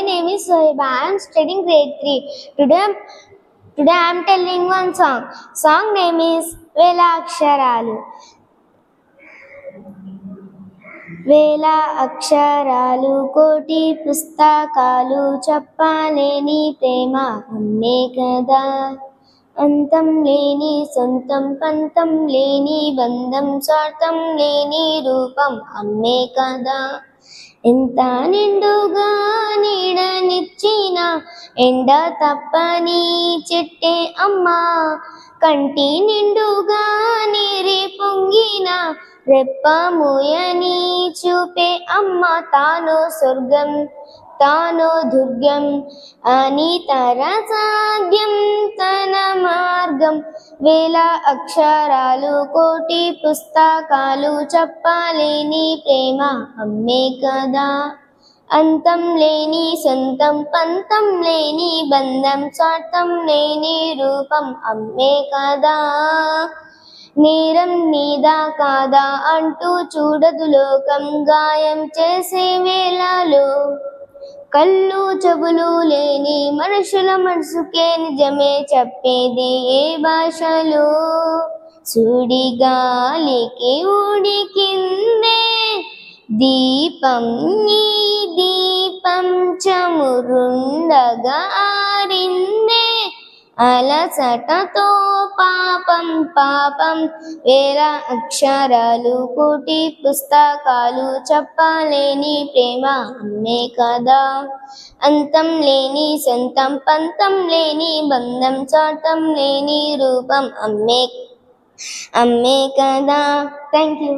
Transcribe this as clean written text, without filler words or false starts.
name is Sohiba. I am studying grade 3. Today I am telling one song. Song name is Vela Aksharalu. వేల అక్షరాలు కోటి పుస్తకాలు చెప్పలేని ప్రేమ అమ్మే కదా అంతం లేని సొంతం పంతం లేని బంధం స్వార్థం లేని రూపం అమ్మే కదా ఎంత నిండుగా నీడనిచ్చిన ఎండ తప్పని చెట్టే అమ్మా కంటి నిండుగా నీరి పొంగిన రెప్ప మూయని చూపే అమ్మ తాను స్వర్గం తాను దుర్గం అని తరసాధ్యం తన మార్గం వేల అక్షరాలు కోటి పుస్తకాలు చెప్పలేని ప్రేమ అమ్మే కదా అంతం లేని సొంతం పంతం లేని బంధం స్వార్థం లేని రూపం అమ్మే కదా నేరం నీదా కాదా అంటూ చూడదు లోకం గాయం చేసే వేళలో కళ్ళు చెవులు లేని మనుషుల మనసుకే నిజమే చెప్పేది ఏ భాషలో సుడి గాలికి ఉడికిందే దీపం నీ దీపం చమురుండగా ఆరిందే అలసటతో పాపం పాపం వేల అక్షరాలు కోటి పుస్తకాలు చెప్పలేని ప్రేమ అమ్మే కదా అంతం లేని సొంతం పంతం లేని బంధం స్వార్థం లేని రూపం అమ్మే కదా థ్యాంక్ యూ